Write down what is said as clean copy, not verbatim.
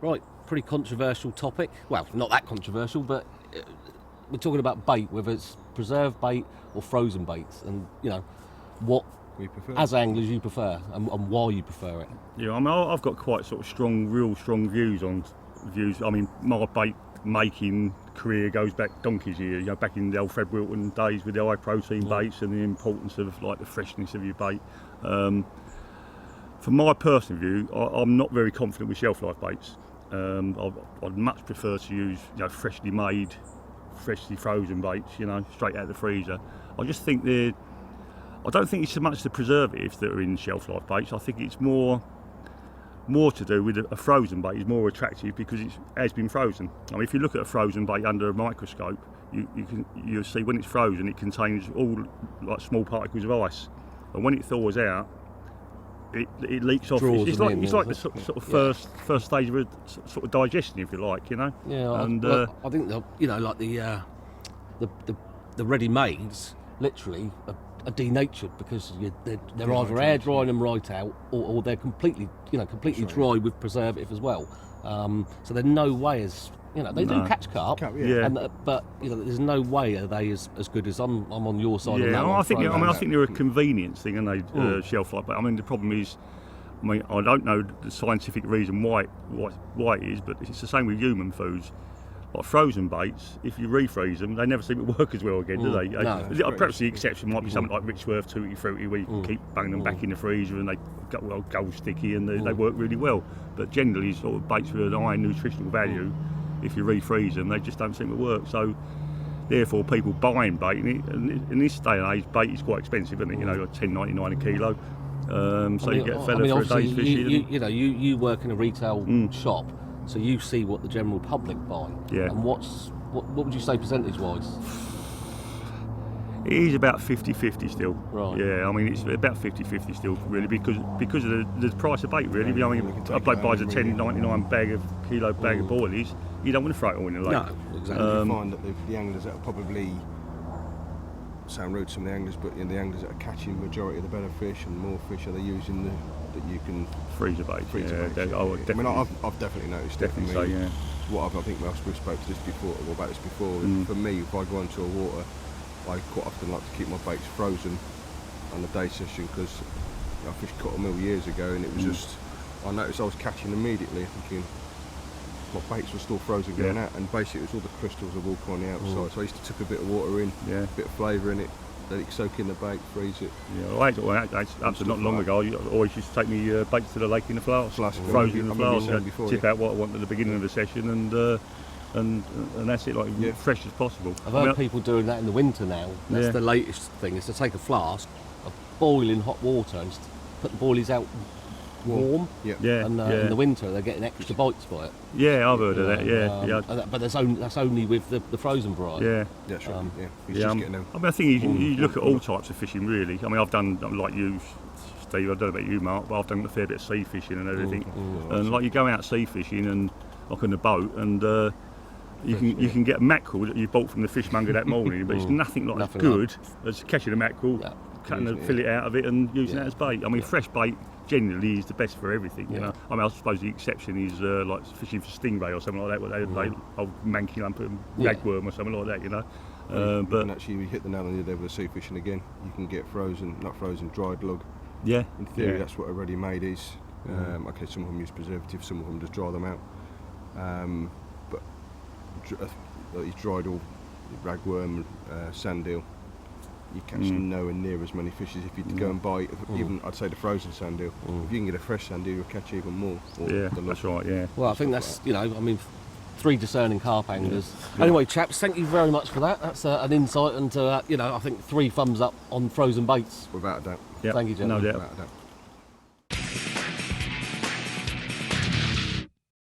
Right, pretty controversial topic. Well, not that controversial, but we're talking about bait, whether it's preserved bait or frozen baits, and what We prefer. as anglers you prefer and why you prefer it. Yeah, I mean, I've got quite sort of real strong views on views. I mean, my bait making career goes back donkey's years. Back in the old Fred Wilton days with the high protein baits and the importance of like the freshness of your bait. From my personal view, I'm not very confident with shelf life baits. I'd much prefer to use freshly made, freshly frozen baits. Straight out of the freezer. I just think I don't think it's so much the preservatives that are in shelf life baits. I think it's more to do with a frozen bait is more attractive because it has been frozen. I mean, if you look at a frozen bait under a microscope, you'll see when it's frozen it contains all like small particles of ice, and when it thaws out, it leaks off. It's like the sort of first stage of a sort of digestion, if you like, Yeah, and I think like the ready-mades literally are denatured because they're either air drying them right out or they're completely dry with preservative as well. So there's no way they do catch carp, but there's no way are they as good as I'm on your side. Yeah, on that I think they're a convenience thing, and they shelf life. But I mean, the problem is, I don't know the scientific reason why it is, but it's the same with human foods. Like frozen baits, if you refreeze them, they never seem to work as well again, do they? No, Perhaps the exception might be something like Richworth Tutti Frutti, where you can keep banging them back in the freezer and they go sticky and they work really well. But generally, sort of baits with an high nutritional value, if you refreeze them, they just don't seem to work. So, therefore, people buying bait, and in this day and age, bait is quite expensive, isn't it? Like $10.99 a kilo. So you get a fella for a day's fishing. You work in a retail shop. So you see what the general public buy. Yeah. And what would you say percentage-wise? It is about 50-50 still. Right. Yeah, I mean it's about 50-50 still, really, because of the price of bait, really. I mean, a bloke buys a $10.99 kilo bag of boilies, you don't want to throw it all in the lake. No, exactly. You find that the anglers that are probably sound rude to some of the anglers, but the anglers that are catching majority of the better fish and more fish are they using that you can freezer bait. Definitely. I mean, I've definitely noticed. Definitely so, yeah. I think we've spoke to this before about this before. For me, if I go into a water, I quite often like to keep my baits frozen on the day session because I fished Cottermill years ago and it was just I noticed I was catching immediately, thinking my baits were still frozen going out, and basically it was all the crystals of all on the outside. So I used to tip a bit of water in, a bit of flavour in it, let it soak in the bait, freeze it. Yeah, well, actually not long ago, I always used to take me baits to the lake in the flask, frozen in the flask, tip out what I want at the beginning of the session, and that's it, like fresh as possible. I've heard people doing that in the winter now. That's the latest thing, is to take a flask of boiling hot water and just put the boilies out warm. And in the winter they're getting extra bites by it. Yeah, I've heard of that. But that's only with the frozen variety. Just getting them. I mean, I think you look at all types of fishing, really. I mean, I've done, like you, Steve, I don't know about you, Mark, but I've done a fair bit of sea fishing and everything. And like you go out sea fishing and like on a boat and you can get mackerel that you bought from the fishmonger that morning, but it's nothing like as good as catching a mackerel, cutting the fillet out of it and using that as bait. I mean, fresh bait generally is the best for everything, you know. I mean, I suppose the exception is like fishing for stingray or something like that, where they old manky lump and ragworm or something like that, you know. But actually, we hit the nail on the head with sea fishing again. You can get dried lug. Yeah. In theory, that's what a ready-made is. Okay, some of them use preservatives, some of them just dry them out. But you dried all ragworm, sand eel. You catch nowhere near as many fish as if you go and buy even I'd say the frozen sand eel. If you can get a fresh sand eel, you'll catch even more. That's right. Yeah. Well, I think that's three discerning carp anglers. Anyway, chaps, thank you very much for that. That's an insight into I think 3 thumbs up on frozen baits. Without a doubt. Thank you, gentlemen. No doubt. Without a doubt.